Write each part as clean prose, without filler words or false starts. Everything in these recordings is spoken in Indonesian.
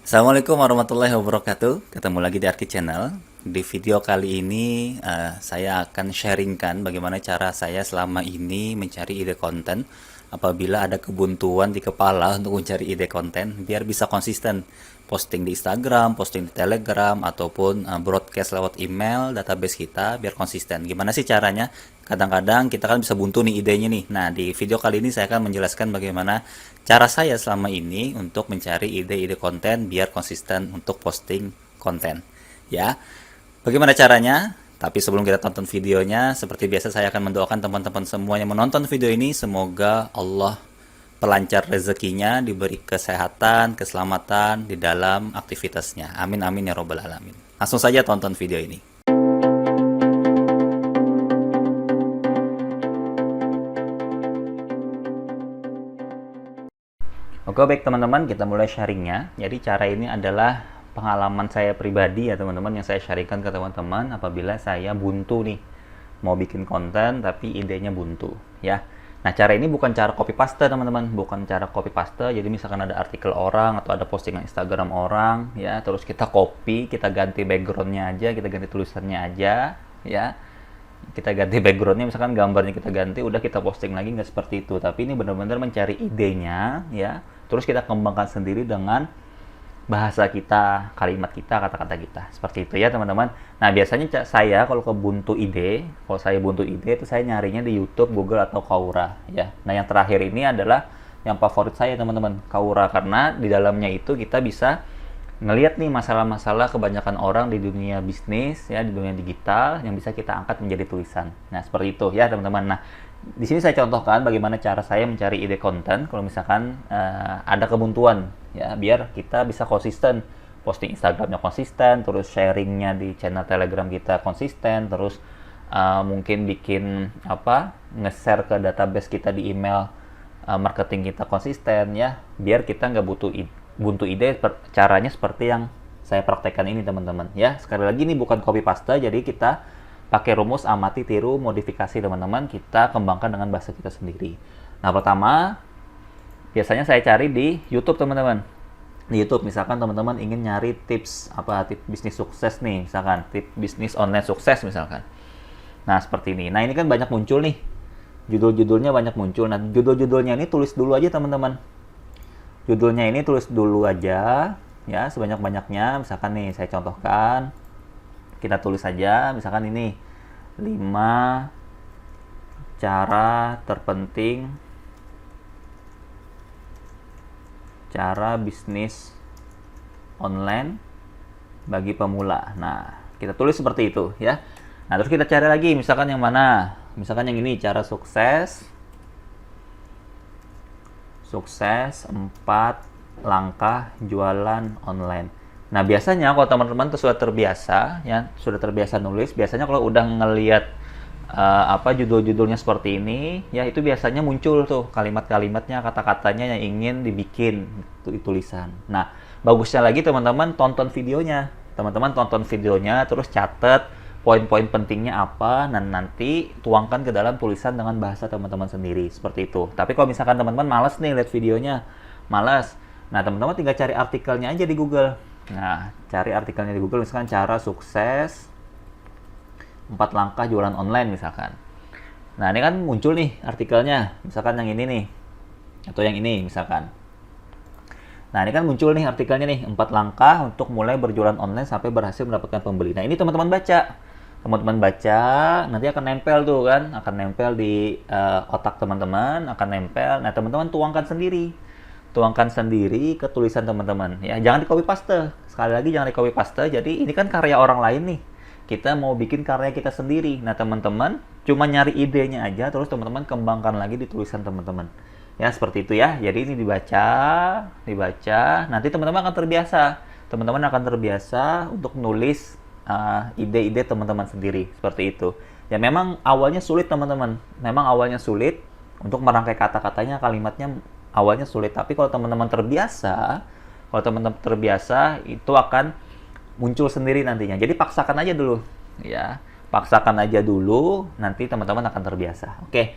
Assalamualaikum warahmatullahi wabarakatuh. Ketemu lagi di Arki Channel. Di video kali ini saya akan sharingkan bagaimana cara saya selama ini mencari ide konten apabila ada kebuntuan di kepala untuk mencari ide konten biar bisa konsisten posting di Instagram, posting di Telegram ataupun broadcast lewat email database kita biar konsisten. Gimana sih caranya? Kadang-kadang kita kan bisa buntu nih idenya nih. Nah, di video kali ini saya akan menjelaskan bagaimana cara saya selama ini untuk mencari ide-ide konten biar konsisten untuk posting konten. Ya, bagaimana caranya? Tapi sebelum kita tonton videonya, seperti biasa saya akan mendoakan teman-teman semua yang menonton video ini, semoga Allah pelancar rezekinya, diberi kesehatan, keselamatan di dalam aktivitasnya. Amin amin ya robbal alamin. Langsung saja tonton video ini. Oke, baik teman-teman, kita mulai sharingnya. Jadi cara ini adalah pengalaman saya pribadi ya teman-teman, yang saya sharingkan ke teman-teman apabila saya buntu nih mau bikin konten tapi idenya buntu ya. Nah, cara ini bukan cara copy paste teman-teman, bukan cara copy paste. Jadi misalkan ada artikel orang atau ada postingan Instagram orang ya, terus kita copy, kita ganti backgroundnya aja, kita ganti tulisannya aja ya, kita ganti backgroundnya, misalkan gambarnya kita ganti, udah kita posting lagi, nggak seperti itu. Tapi ini benar-benar mencari idenya ya, terus kita kembangkan sendiri dengan bahasa kita, kalimat kita, kata-kata kita, seperti itu ya teman-teman. Nah, biasanya saya kalau buntu ide, kalau saya buntu ide itu saya nyarinya di YouTube, Google atau Quora ya. Nah, yang terakhir ini adalah yang favorit saya teman-teman, Quora, karena di dalamnya itu kita bisa ngelihat nih masalah-masalah kebanyakan orang di dunia bisnis ya, di dunia digital yang bisa kita angkat menjadi tulisan. Nah, seperti itu ya teman-teman. Nah, di sini saya contohkan bagaimana cara saya mencari ide konten kalau misalkan ada kebuntuan ya, biar kita bisa konsisten posting Instagramnya konsisten, terus sharingnya di channel Telegram kita konsisten, terus mungkin bikin nge-share ke database kita di email marketing kita konsisten ya, biar kita nggak buntu ide. Caranya seperti yang saya praktekkan ini teman-teman ya. Sekali lagi ini bukan copy paste, jadi kita pakai rumus amati, tiru, modifikasi teman-teman, kita kembangkan dengan bahasa kita sendiri. Nah, pertama biasanya saya cari di YouTube teman-teman. Di YouTube misalkan teman-teman ingin nyari tips tips bisnis sukses nih, misalkan tips bisnis online sukses misalkan. Nah, seperti ini. Nah, ini kan banyak muncul nih, judul-judulnya banyak muncul. Nah, judul-judulnya ini tulis dulu aja teman-teman. Judulnya ini tulis dulu aja ya, sebanyak-banyaknya. Misalkan nih saya contohkan, kita tulis saja misalkan ini 5 cara terpenting cara bisnis online bagi pemula. Nah, kita tulis seperti itu ya. Nah, terus kita cari lagi misalkan yang mana? Misalkan yang ini, cara sukses 4 langkah jualan online. Nah, biasanya kalau teman-teman tuh sudah terbiasa ya, sudah terbiasa nulis, biasanya kalau udah ngelihat judul-judulnya seperti ini ya, itu biasanya muncul tuh kalimat-kalimatnya, kata-katanya yang ingin dibikin tulisan. Nah, bagusnya lagi teman-teman tonton videonya. Teman-teman tonton videonya, terus catat poin-poin pentingnya apa, dan nanti tuangkan ke dalam tulisan dengan bahasa teman-teman sendiri, seperti itu. Tapi kalau misalkan teman-teman malas nih lihat videonya, malas, nah teman-teman tinggal cari artikelnya aja di Google. Nah, cari artikelnya di Google, misalkan cara sukses 4 langkah jualan online misalkan. Nah, ini kan muncul nih artikelnya, misalkan yang ini nih, atau yang ini misalkan. Nah, ini kan muncul nih artikelnya nih, 4 langkah untuk mulai berjualan online sampai berhasil mendapatkan pembeli. Nah, ini teman-teman baca. Teman-teman baca, nanti akan nempel tuh kan, akan nempel di otak teman-teman, akan nempel. Nah, teman-teman tuangkan sendiri. Tuangkan sendiri ke tulisan teman-teman. Ya, jangan di copy paste. Sekali lagi jangan di copy paste. Jadi, ini kan karya orang lain nih. Kita mau bikin karya kita sendiri. Nah, teman-teman cuma nyari idenya aja, terus teman-teman kembangkan lagi di tulisan teman-teman. Ya, seperti itu ya. Jadi ini dibaca, nanti teman-teman akan terbiasa. Teman-teman akan terbiasa untuk nulis ide-ide teman-teman sendiri, seperti itu. Ya, memang awalnya sulit teman-teman. Memang awalnya sulit untuk merangkai kata-katanya, kalimatnya awalnya sulit. Tapi kalau teman-teman terbiasa, itu akan muncul sendiri nantinya. Jadi paksakan aja dulu, ya. Paksakan aja dulu, nanti teman-teman akan terbiasa. Oke.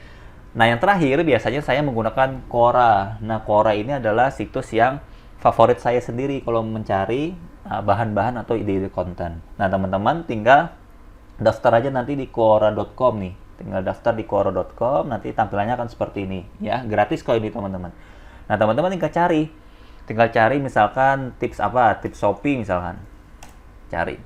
Nah, yang terakhir biasanya saya menggunakan Quora. Nah, Quora ini adalah situs yang favorit saya sendiri kalau mencari bahan-bahan atau ide-ide konten. Nah, teman-teman tinggal daftar aja nanti di quora.com nih. Tinggal daftar di quora.com, nanti tampilannya akan seperti ini. Ya, gratis kok ini teman-teman. Nah, teman-teman tinggal cari. Tinggal cari misalkan tips apa? Tips Shopee misalkan. Cari.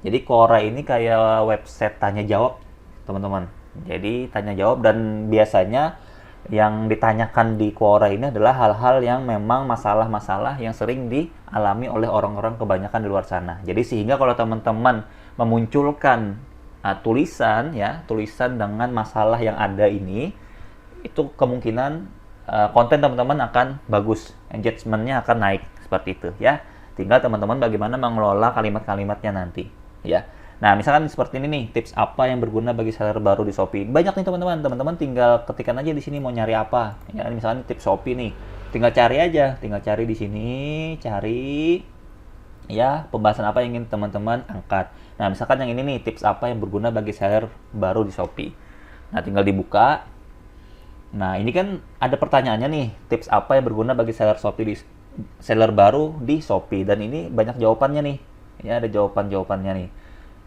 Jadi Quora ini kayak website tanya jawab, teman-teman. Jadi tanya jawab, dan biasanya yang ditanyakan di Quora ini adalah hal-hal yang memang masalah-masalah yang sering dialami oleh orang-orang kebanyakan di luar sana. Jadi sehingga kalau teman-teman memunculkan tulisan dengan masalah yang ada ini, itu kemungkinan konten teman-teman akan bagus, engagement-nya akan naik seperti itu ya. Tinggal teman-teman bagaimana mengelola kalimat-kalimatnya nanti ya. Nah, misalkan seperti ini nih, tips apa yang berguna bagi seller baru di Shopee. Banyak nih teman-teman. Teman-teman tinggal ketikkan aja di sini mau nyari apa. Ya, misalkan tips Shopee nih. Tinggal cari aja, tinggal cari di sini, cari ya pembahasan apa yang ingin teman-teman angkat. Nah, misalkan yang ini nih, tips apa yang berguna bagi seller baru di Shopee. Nah, tinggal dibuka. Nah, ini kan ada pertanyaannya nih, tips apa yang berguna bagi seller seller baru di Shopee, dan ini banyak jawabannya nih. Ya, ada jawabannya nih.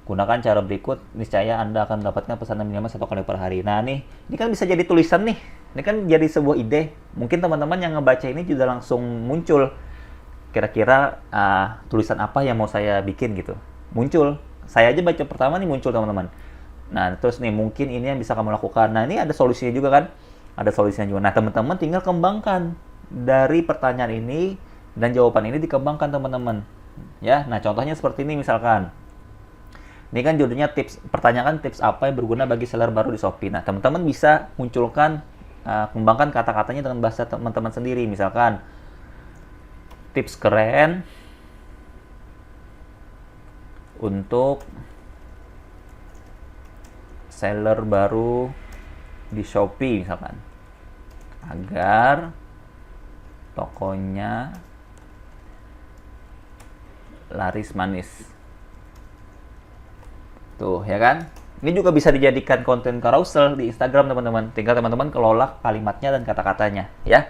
Gunakan cara berikut, niscaya Anda akan mendapatkan pesanan minimal 1 kali per hari. Nah, ini kan bisa jadi tulisan nih. Ini kan jadi sebuah ide. Mungkin teman-teman yang ngebaca ini juga langsung muncul. Kira-kira tulisan apa yang mau saya bikin gitu. Muncul. Saya aja baca pertama nih muncul teman-teman. Nah, terus nih mungkin ini yang bisa kamu lakukan. Nah, ini ada solusinya juga kan. Ada solusinya juga. Nah, teman-teman tinggal kembangkan dari pertanyaan ini, dan jawaban ini dikembangkan teman-teman. Ya, nah contohnya seperti ini misalkan. Ini kan judulnya pertanyaan tips apa yang berguna bagi seller baru di Shopee. Nah, teman-teman bisa munculkan, kembangkan kata-katanya dengan bahasa teman-teman sendiri. Misalkan, tips keren untuk seller baru di Shopee misalkan, agar tokonya laris manis. Tuh, ya kan? Ini juga bisa dijadikan konten carousel di Instagram, teman-teman. Tinggal teman-teman kelola kalimatnya dan kata-katanya, ya.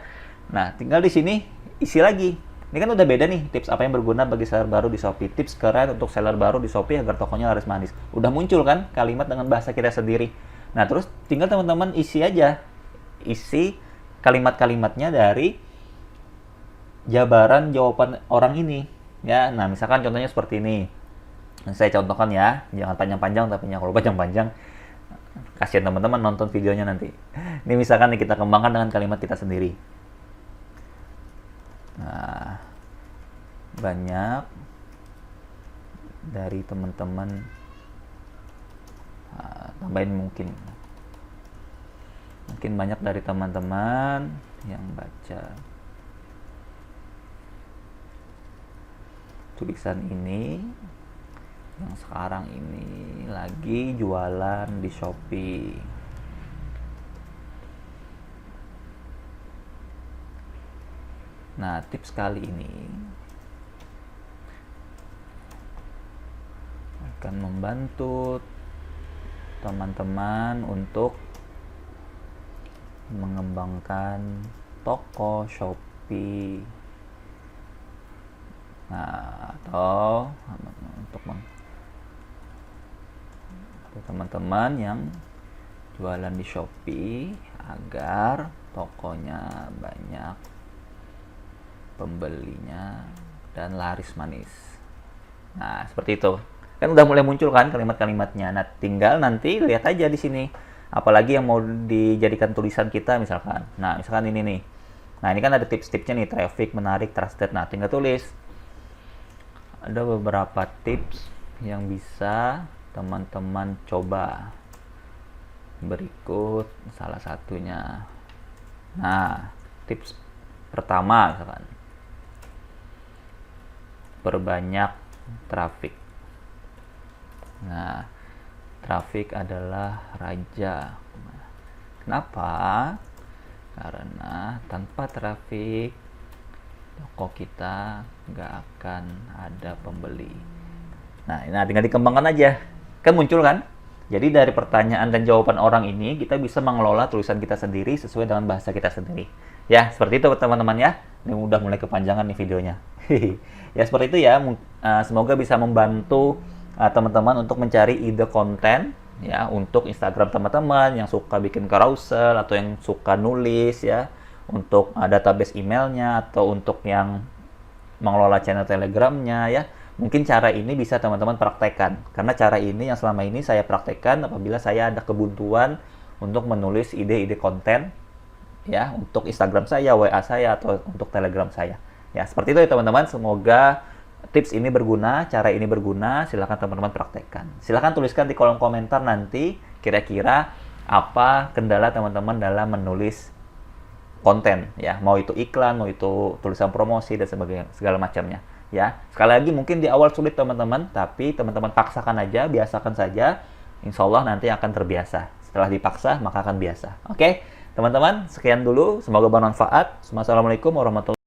Nah, tinggal di sini isi lagi. Ini kan udah beda nih, tips apa yang berguna bagi seller baru di Shopee. Tips keren untuk seller baru di Shopee agar tokonya laris manis. Udah muncul kan kalimat dengan bahasa kita sendiri. Nah, terus tinggal teman-teman isi aja. Isi kalimat-kalimatnya dari jabaran jawaban orang ini. Ya, nah misalkan contohnya seperti ini. Saya contohkan ya, jangan panjang-panjang, tapi kalau panjang-panjang kasihan teman-teman nonton videonya nanti. Ini misalkan nih, kita kembangkan dengan kalimat kita sendiri. Nah, banyak dari teman-teman, tambahin mungkin banyak dari teman-teman yang baca tulisan ini yang sekarang ini lagi jualan di Shopee. Nah, tips kali ini akan membantu teman-teman untuk mengembangkan toko Shopee. Nah, atau untuk teman-teman yang jualan di Shopee agar tokonya banyak pembelinya dan laris manis. Nah, seperti itu. Kan udah mulai muncul kan kalimat-kalimatnya. Nah, tinggal nanti lihat aja di sini. Apalagi yang mau dijadikan tulisan kita misalkan. Nah, misalkan ini nih. Nah, ini kan ada tips-tipsnya nih, traffic, menarik, trusted. Nah, tinggal tulis. Ada beberapa tips yang bisa teman-teman coba. Berikut salah satunya. Nah, tips pertama misalkan, perbanyak traffic. Nah, traffic adalah raja. Kenapa? Karena tanpa traffic toko kita nggak akan ada pembeli. Nah, tinggal dikembangkan aja. Kan muncul kan? Jadi dari pertanyaan dan jawaban orang ini, kita bisa mengelola tulisan kita sendiri sesuai dengan bahasa kita sendiri. Ya, seperti itu teman-teman ya. Ini udah mulai kepanjangan nih videonya. Ya seperti itu ya. Semoga bisa membantu teman-teman untuk mencari ide konten ya untuk Instagram teman-teman yang suka bikin carousel atau yang suka nulis ya, untuk database emailnya atau untuk yang mengelola channel Telegramnya ya. Mungkin cara ini bisa teman-teman praktekkan, karena cara ini yang selama ini saya praktekkan apabila saya ada kebuntuan untuk menulis ide-ide konten ya untuk Instagram saya, WA saya, atau untuk Telegram saya. Ya, seperti itu ya teman-teman. Semoga tips ini berguna, cara ini berguna. Silahkan teman-teman praktekkan. Silahkan tuliskan di kolom komentar nanti kira-kira apa kendala teman-teman dalam menulis konten ya, mau itu iklan, mau itu tulisan promosi dan sebagainya, segala macamnya ya. Sekali lagi mungkin di awal sulit teman-teman, tapi teman-teman paksakan aja, biasakan saja, insya Allah nanti akan terbiasa. Setelah dipaksa maka akan biasa. Oke teman-teman, sekian dulu, semoga bermanfaat. Wassalamualaikum warahmatullahi wabarakatuh.